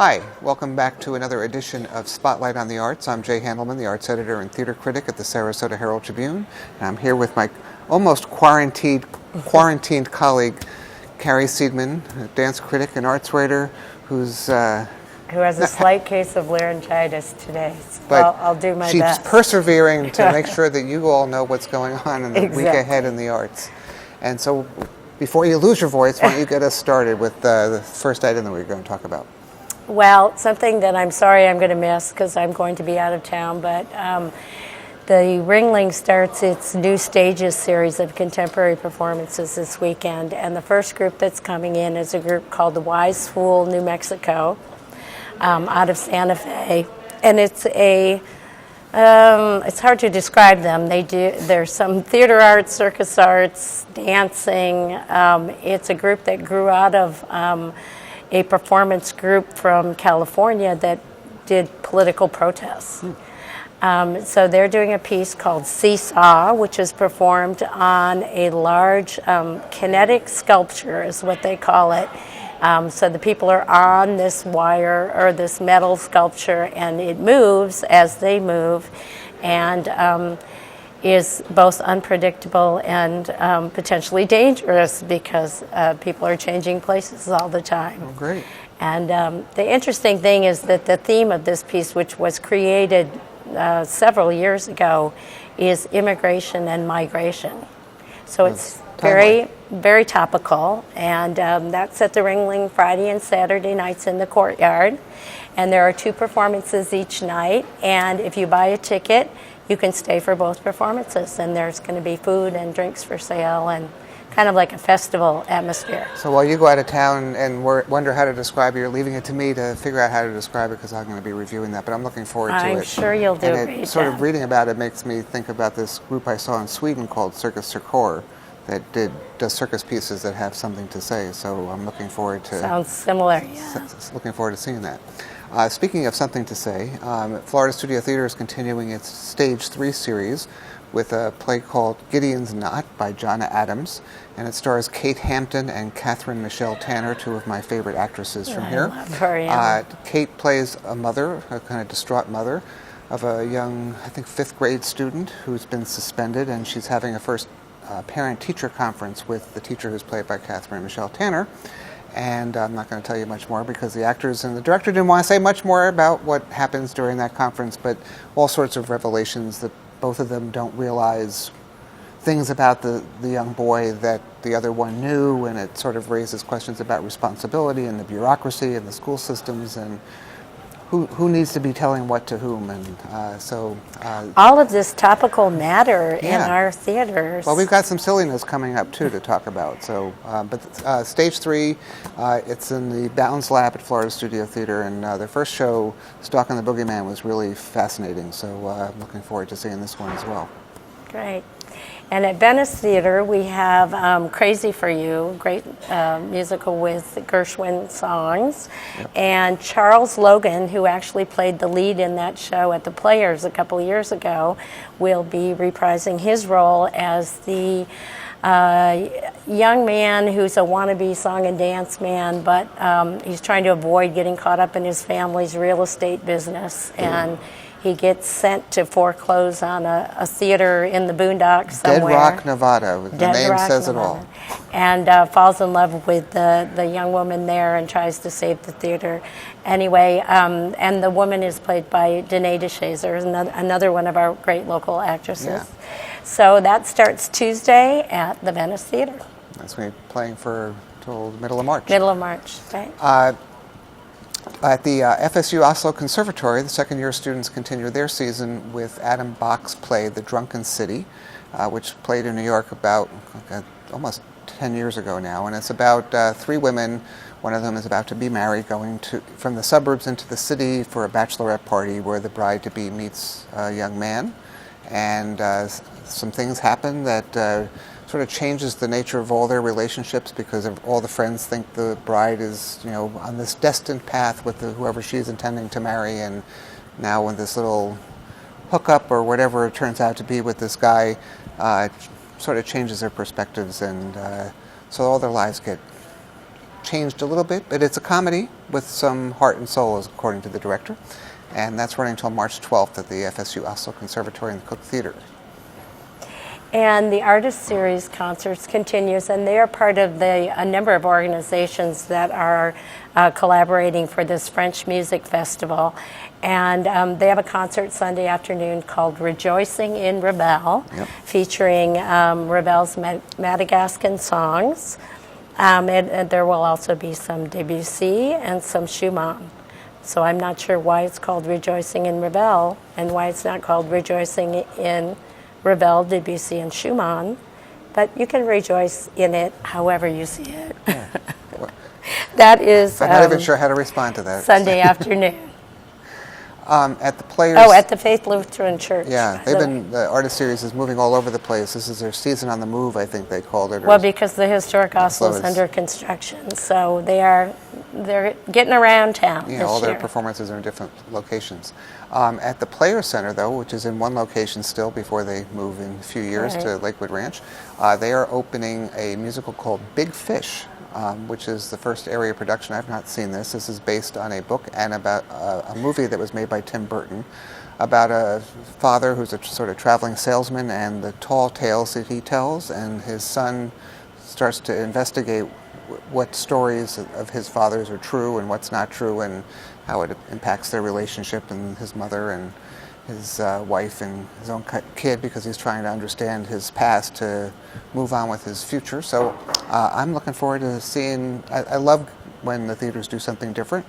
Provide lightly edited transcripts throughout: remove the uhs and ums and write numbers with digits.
Hi, welcome back to another edition of Spotlight on the Arts. I'm Jay Handelman, the arts editor and theater critic at the Sarasota Herald-Tribune. And I'm here with my almost quarantined colleague, Carrie Seidman, a dance critic and arts writer who has a slight case of laryngitis today. So I'll do my best. She's persevering to make sure that you all know what's going on in the week ahead in the arts. And so before you lose your voice, why don't you get us started with the first item that we're going to talk about? Well, something that I'm sorry I'm going to miss because I'm going to be out of town, but the Ringling starts its New Stages series of contemporary performances this weekend, and the first group that's coming in is a group called the Wise Fool New Mexico out of Santa Fe, and it's hard to describe them. There's some theater arts, circus arts, dancing. It's a group that grew out of a performance group from California that did political protests. So they're doing a piece called Seesaw, which is performed on a large kinetic sculpture, is what they call it. So the people are on this wire or this metal sculpture, and it moves as they move, and is both unpredictable and potentially dangerous because people are changing places all the time. Oh, great. And the interesting thing is that the theme of this piece, which was created several years ago, is immigration and migration. So it's very, very topical, and that's at the Ringling Friday and Saturday nights in the courtyard. And there are 2 performances each night, and if you buy a ticket, you can stay for both performances, and there's going to be food and drinks for sale and kind of like a festival atmosphere. So while you go out of town and wonder how to describe it, you're leaving it to me to figure out how to describe it because I'm going to be reviewing that, but I'm looking forward to it. I'm sure you'll do a great job. Sort of reading about it makes me think about this group I saw in Sweden called Cirkus Cirkor that does circus pieces that have something to say, so I'm looking forward to... Sounds similar, yeah. Looking forward to seeing that. Speaking of something to say, Florida Studio Theater is continuing its Stage 3 series with a play called Gideon's Knot by Jonna Adams, and it stars Kate Hampton and Catherine Michelle Tanner, 2 of my favorite actresses from here. I love her, yeah. Kate plays a mother, a kind of distraught mother, of a young, I think, 5th grade student who's been suspended, and she's having a first parent-teacher conference with the teacher who's played by Catherine Michelle Tanner. And I'm not going to tell you much more because the actors and the director didn't want to say much more about what happens during that conference, but all sorts of revelations that both of them don't realize things about the young boy that the other one knew, and it sort of raises questions about responsibility and the bureaucracy and the school systems and who needs to be telling what to whom, and all of this topical matter in our theaters. Well, we've got some silliness coming up too to talk about. So, but Stage 3, it's in the Balance Lab at Florida Studio Theater, and their first show, Stalking the Boogeyman, was really fascinating. So, I'm looking forward to seeing this one as well. Great. And at Venice Theater, we have Crazy for You, great musical with Gershwin songs. Yep. And Charles Logan, who actually played the lead in that show at the Players a couple years ago, will be reprising his role as the young man who's a wannabe song and dance man, but he's trying to avoid getting caught up in his family's real estate business. And he gets sent to foreclose on a theater in the boondocks somewhere. Dead Rock, Nevada. The name says it all. And falls in love with the young woman there and tries to save the theater. Anyway, and the woman is played by Danae DeShazer, another one of our great local actresses. Yeah. So that starts Tuesday at the Venice Theater. That's going to be playing till the middle of March. Middle of March, right. At the FSU Oslo Conservatory, the second-year students continue their season with Adam Bach's play, The Drunken City, which played in New York about almost 10 years ago now. And it's about 3 women. One of them is about to be married, going from the suburbs into the city for a bachelorette party where the bride-to-be meets a young man. And some things happen that sort of changes the nature of all their relationships because of all the friends think the bride is, on this destined path with whoever she's intending to marry, and now when this little hookup or whatever it turns out to be with this guy sort of changes their perspectives, and so all their lives get changed a little bit, but it's a comedy with some heart and soul, according to the director. And that's running until March 12th at the FSU Oslo Conservatory and the Cook Theater. And the Artist Series concerts continues, and they are part of a number of organizations that are collaborating for this French music festival. And they have a concert Sunday afternoon called Rejoicing in Ravel, featuring Ravel's Madagascan songs. And there will also be some Debussy and some Schumann. So I'm not sure why it's called Rejoicing in Ravel and why it's not called Rejoicing in Ravel, Debussy, and Schumann, but you can rejoice in it however you see it. Yeah. That is I'm not even sure how to respond to that. Sunday afternoon. At the Players. Oh, at the Faith Lutheran Church. Yeah, the Artist Series is moving all over the place. This is their season on the move, I think they called it. Well, because the historic Oslo is under construction, so they're getting around town. Yeah, all their performances are in different locations. At the Players Center, though, which is in one location still before they move in a few years to Lakewood Ranch, they are opening a musical called Big Fish, which is the first area production. I've not seen this. This is based on a book and about a movie that was made by Tim Burton about a father who's a sort of traveling salesman and the tall tales that he tells, and his son starts to investigate what stories of his father's are true and what's not true, and how it impacts their relationship and his mother and his wife and his own kid, because he's trying to understand his past to move on with his future. So I'm looking forward to seeing. I love when the theaters do something different.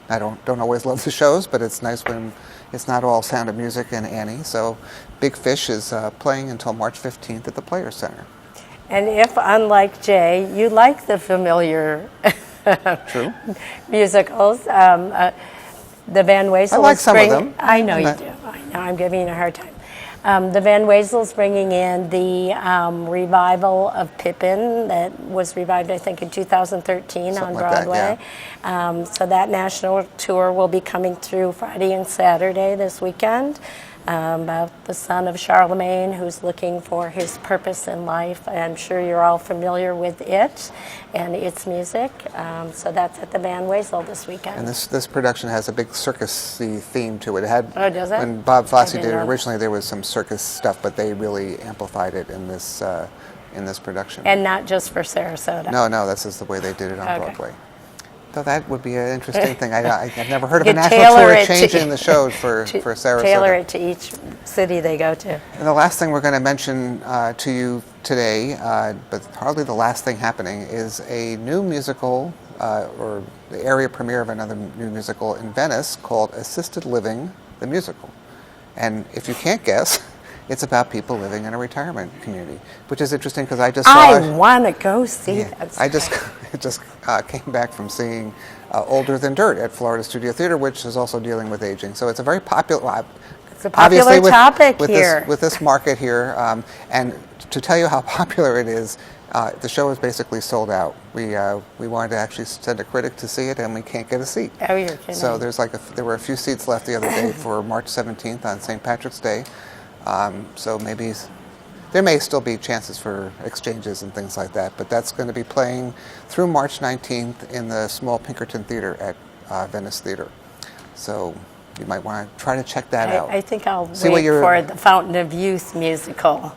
I don't always love the shows, but it's nice when it's not all Sound of Music and Annie. So Big Fish is playing until March 15th at the Players Center. And if, unlike Jay, you like the familiar True. musicals, the Van Wezel. I like some of them. I know you do. I know. I'm giving you a hard time. The Van Wezel's bringing in the revival of Pippin that was revived, I think, in 2013 on Broadway. So that national tour will be coming through Friday and Saturday this weekend. About the son of Charlemagne who's looking for his purpose in life. I'm sure you're all familiar with it and its music. So that's at the Van Wezel this weekend. And this production has a big circus-y theme to it. It had, oh, does it? When Bob Fosse did it originally, there was some circus stuff, but they really amplified it in this production. And not just for Sarasota. No, this is the way they did it on Broadway. So that would be an interesting thing. I've never heard of a national tour changing the shows for Sarasota. Tailor it to each city they go to. And the last thing we're going to mention to you today, but hardly the last thing happening, is a new musical, or the area premiere of another new musical in Venice called Assisted Living, the Musical. And if you can't guess, it's about people living in a retirement community, which is interesting because I just saw I want to go see that. I just came back from seeing Older Than Dirt at Florida Studio Theater, which is also dealing with aging. So it's a very popular. It's a popular topic here with this market here, and to tell you how popular it is, the show is basically sold out. We wanted to actually send a critic to see it, and we can't get a seat. Oh, you're kidding. So there were a few seats left the other day for March 17th on St. Patrick's Day. So maybe there may still be chances for exchanges and things like that, but that's going to be playing through March 19th in the small Pinkerton Theater at Venice Theater. So you might want to try to check that out. I think I'll wait for the Fountain of Youth musical.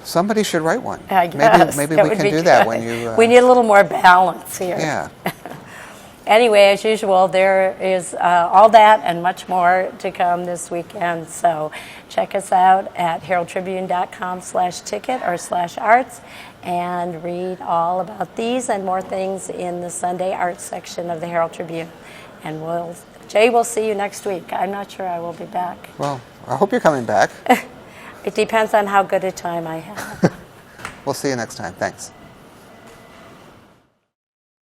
Somebody should write one. I guess. Maybe we can do that when you... We need a little more balance here. Yeah. Anyway, as usual, there is all that and much more to come this weekend. So check us out at heraldtribune.com/ticket or /arts and read all about these and more things in the Sunday Arts section of the Herald Tribune. And Jay, we'll see you next week. I'm not sure I will be back. Well, I hope you're coming back. It depends on how good a time I have. We'll see you next time. Thanks.